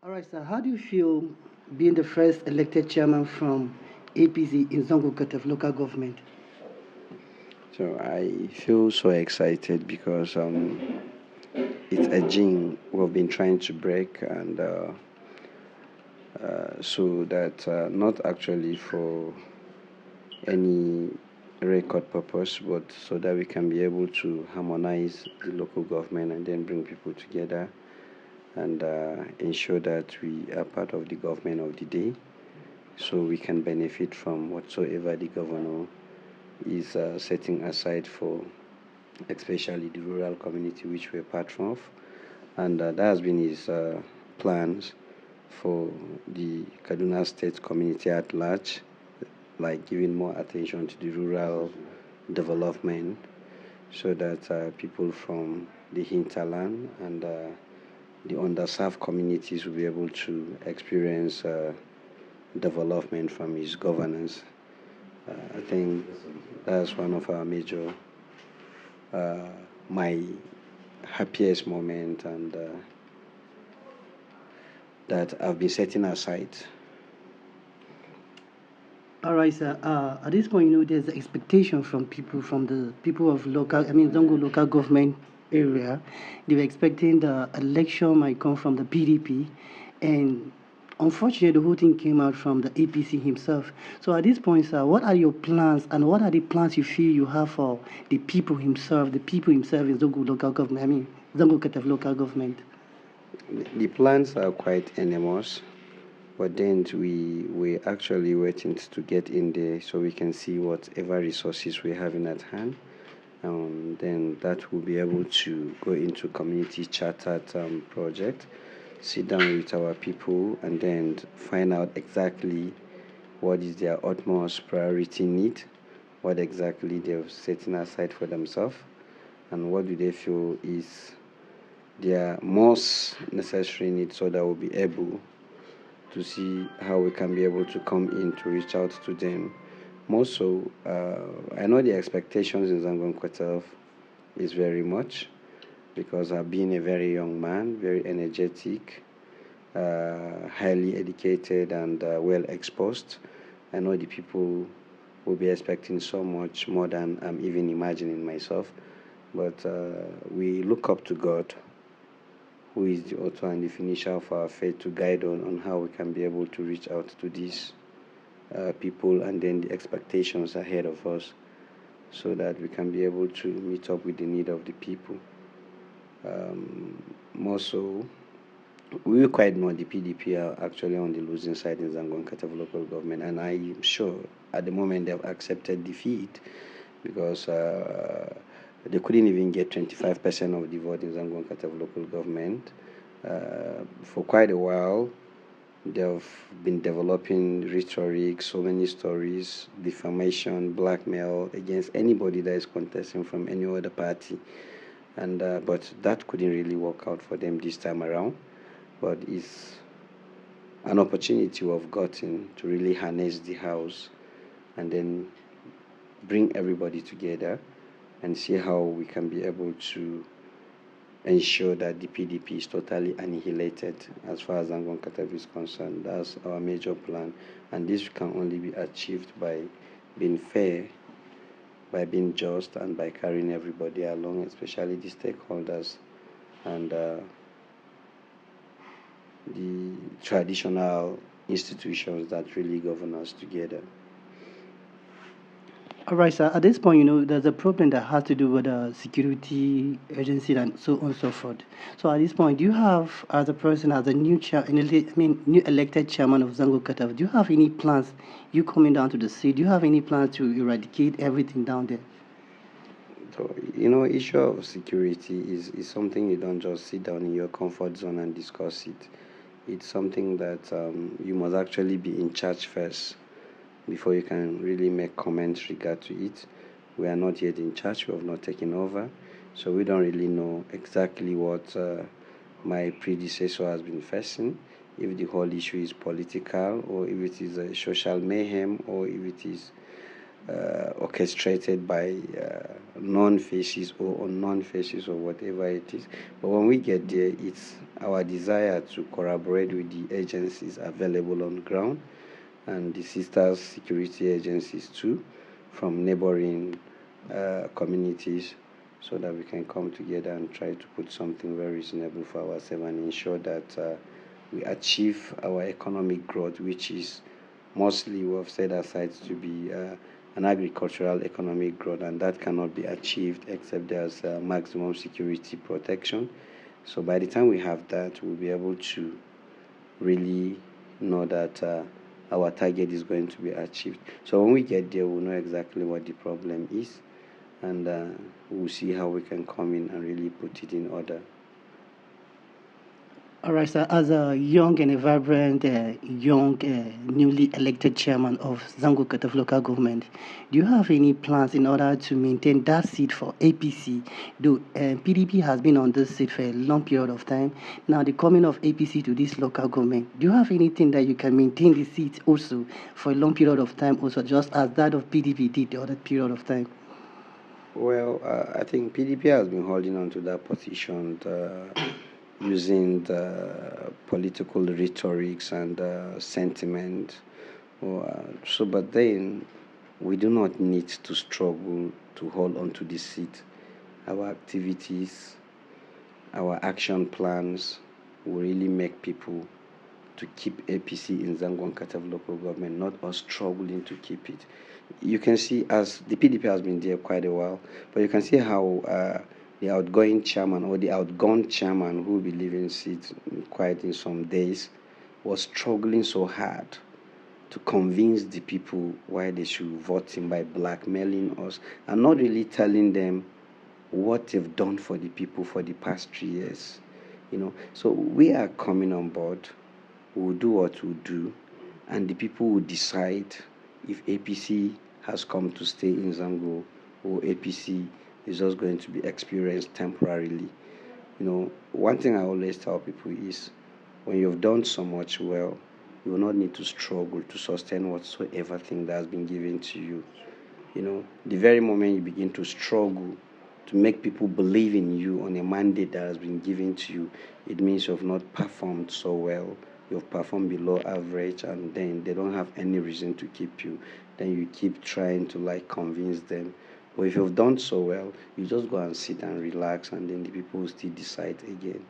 All right, sir. How do you feel being the first elected chairman from APC in Zangon Kataf local government? So I feel so excited because it's a gene we've been trying to break, and so that not actually for any record purpose, but so that we can be able to harmonize the local government and then bring people together and ensure that we are part of the government of the day, so we can benefit from whatsoever the governor is setting aside for especially the rural community which we're part of. And that has been his plans for the Kaduna State community at large, like giving more attention to the rural development so that people from the hinterland and the underserved communities will be able to experience development from his governance. I think that's one of our major, uh, my happiest moment, and that I've been setting aside. All right, sir. At this point, there's expectation from the people of Zongo local government area. They were expecting the election might come from the PDP, and unfortunately, the whole thing came out from the APC himself. So at this point, sir, what are your plans, and what are the plans you feel you have for the people himself in Zongo local government? Zongo Kataf local government. The plans are quite enormous, but then we actually waiting to get in there so we can see whatever resources we're having at hand. Then that will be able to go into community chartered project, sit down with our people, and then find out exactly what is their utmost priority need, what exactly they're setting aside for themselves, and what do they feel is their most necessary needs, so that we'll be able to see how we can be able to come in to reach out to them. More so, I know the expectations in Zangon Kataf is very much because I've been a very young man, very energetic, highly educated, and well exposed. I know the people will be expecting so much more than I'm even imagining myself. But we look up to God, who is the author and the finisher of our faith, to guide on how we can be able to reach out to these people and then the expectations ahead of us, so that we can be able to meet up with the need of the people. More so, we quite know the PDP are actually on the losing side in Zangon Kataf local government, and I'm sure at the moment they've accepted defeat because they couldn't even get 25% of the vote in Zangon Kataf local government. For quite a while, they've been developing rhetoric, so many stories, defamation, blackmail against anybody that is contesting from any other party, and but that couldn't really work out for them this time around. But it's an opportunity we've gotten to really harness the house and then bring everybody together and see how we can be able to ensure that the PDP is totally annihilated as far as Zangon Kataf is concerned. That's our major plan, and this can only be achieved by being fair, by being just, and by carrying everybody along, especially the stakeholders and the traditional institutions that really govern us together. All right, sir. At this point, there's a problem that has to do with the security agency and so on and so forth. So at this point, do you have, as a person, as a new elected chairman of Zango Kataf, do you have any plans? You coming down to the city, do you have any plans to eradicate everything down there? So, issue of security is something you don't just sit down in your comfort zone and discuss it. It's something that you must actually be in charge first before you can really make comments regard to it. We are not yet in charge, we have not taken over, so we don't really know exactly what my predecessor has been facing, if the whole issue is political or if it is a social mayhem or if it is orchestrated by non-faces or unknown faces or whatever it is. But when we get there, it's our desire to collaborate with the agencies available on ground and the sister security agencies too from neighboring communities so that we can come together and try to put something very reasonable for ourselves and ensure that we achieve our economic growth, which is mostly we have set aside to be an agricultural economic growth, and that cannot be achieved except there's maximum security protection. So by the time we have that, we'll be able to really know that our target is going to be achieved. So when we get there, we'll know exactly what the problem is, and we'll see how we can come in and really put it in order. All right, sir. As a young and a vibrant, young, newly elected chairman of Zangon Kataf local government, do you have any plans in order to maintain that seat for APC? Though PDP has been on this seat for a long period of time, now the coming of APC to this local government, do you have anything that you can maintain the seat also for a long period of time, also just as that of PDP did the other period of time? Well, I think PDP has been holding on to that position using the political rhetorics and sentiment. So, but then we do not need to struggle to hold on to this seat. Our activities, our action plans will really make people to keep APC in Zangon Kataf local government, not us struggling to keep it. You can see as the PDP has been there quite a while, but you can see how the outgoing chairman or the outgone chairman who will be leaving seat quite in some days was struggling so hard to convince the people why they should vote him by blackmailing us and not really telling them what they've done for the people for the past 3 years. So we are coming on board. We'll do what we'll do, and the people will decide if APC has come to stay in Zango or APC is just going to be experienced temporarily. One thing I always tell people is when you've done so much well, you will not need to struggle to sustain whatsoever thing that has been given to you. The very moment you begin to struggle to make people believe in you on a mandate that has been given to you, it means you've not performed so well. You've performed below average, and then they don't have any reason to keep you. Then you keep trying to convince them. But if you've done so well, you just go and sit and relax, and then the people will still decide again.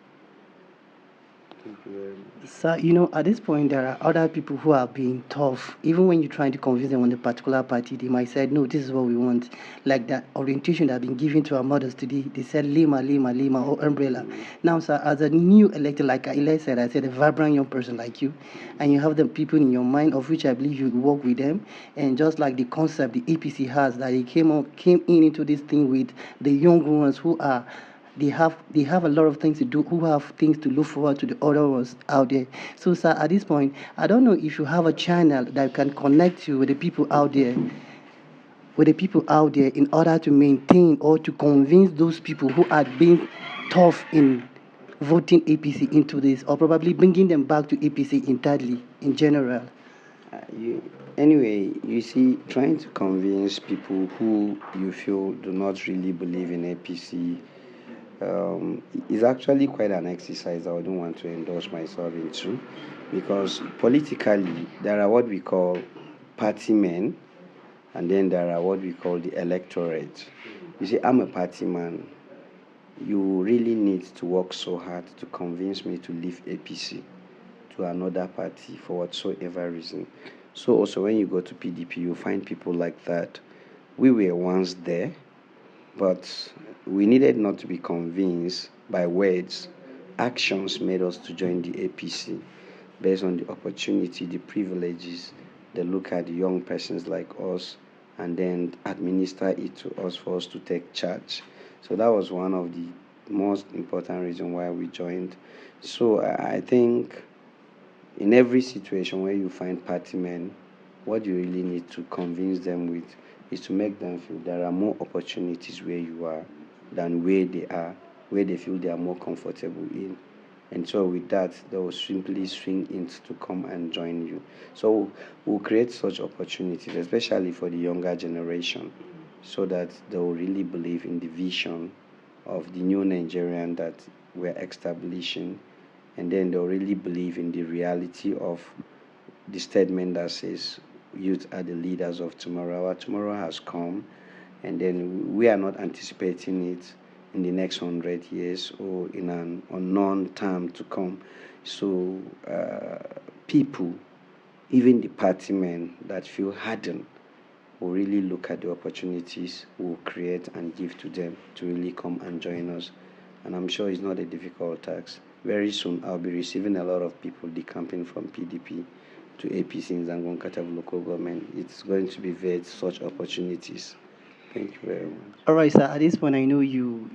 Thank you very much. So, at this point, there are other people who are being tough. Even when you're trying to convince them on a particular party, they might say, no, this is what we want. Like that orientation that has been given to our mothers today, they said Lima, Lima, Lima, or umbrella. Now, sir, as a new elected, like I said, a vibrant young person like you, and you have the people in your mind, of which I believe you work with them, and just like the concept the APC has, that they came in into this thing with the young ones who are they have a lot of things to do, who have things to look forward to the other ones out there. So, sir, at this point, I don't know if you have a channel that can connect you with the people out there, in order to maintain or to convince those people who are being tough in voting APC into this, or probably bringing them back to APC entirely in general. Anyway, you see, trying to convince people who you feel do not really believe in APC is actually quite an exercise I wouldn't want to endorse myself into, because politically there are what we call party men, and then there are what we call the electorate. You see, I'm a party man. You really need to work so hard to convince me to leave APC to another party for whatsoever reason. So also when you go to PDP, you find people like that. We were once there, but we needed not to be convinced by words. Actions made us to join the APC based on the opportunity, the privileges. They look at young persons like us and then administer it to us for us to take charge. So that was one of the most important reasons why we joined. So I think in every situation where you find party men, what you really need to convince them with is to make them feel there are more opportunities where you are than where they are, where they feel they are more comfortable in. And so with that, they will simply swing in to come and join you. So we'll create such opportunities, especially for the younger generation, so that they will really believe in the vision of the new Nigerian that we're establishing, and then they'll really believe in the reality of the statement that says youth are the leaders of tomorrow. Our tomorrow has come, and then we are not anticipating it in the next 100 years or in an unknown time to come. So people, even the party men that feel hardened, will really look at the opportunities we'll create and give to them to really come and join us. And I'm sure it's not a difficult task. Very soon I'll be receiving a lot of people decamping from PDP to APC in Zangon Kataf local government. It's going to be very such opportunities. Thank you very much. All right, sir. At this point, I know you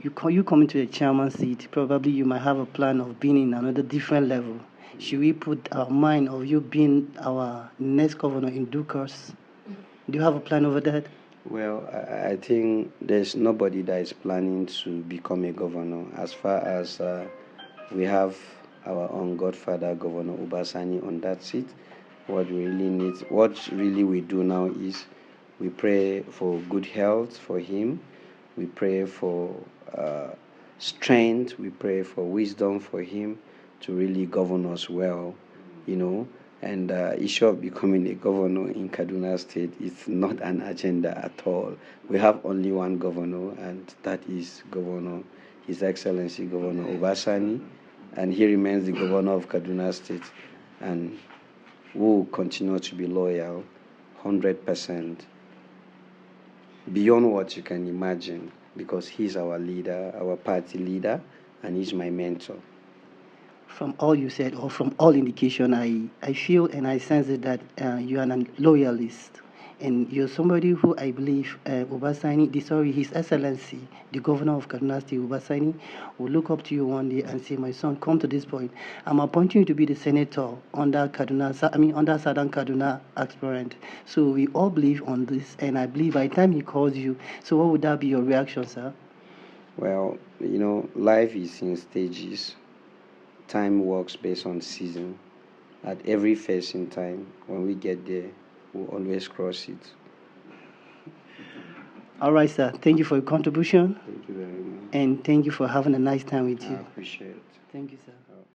come into the chairman seat. Probably you might have a plan of being in another different level. Should we put our mind of you being our next governor in due course? Do you have a plan over that? Well, I think there's nobody that is planning to become a governor. As far as we have our own godfather, Governor Ubasani, on that seat, what really we do now is we pray for good health for him. We pray for strength. We pray for wisdom for him to really govern us well, you know. And issue of becoming a governor in Kaduna State is not an agenda at all. We have only one governor, and that is Governor, His Excellency Governor Obasani, and he remains the governor of Kaduna State, and we will continue to be loyal, 100%, beyond what you can imagine, because he's our leader, our party leader, and he's my mentor. From all you said, or from all indication, I feel and I sense it that you are a loyalist. And you're somebody who I believe His Excellency, the Governor of Kaduna State, Ubasani, will look up to you one day and say, "My son, come to this point. I'm appointing you to be the senator under under Southern Kaduna aspirant." So we all believe on this, and I believe by the time he calls you, so what would that be your reaction, sir? Well, life is in stages. Time works based on season. At every phase in time, when we get there, we'll always cross it. All right, sir. Thank you for your contribution. Thank you very much. And thank you for having a nice time with I you. appreciate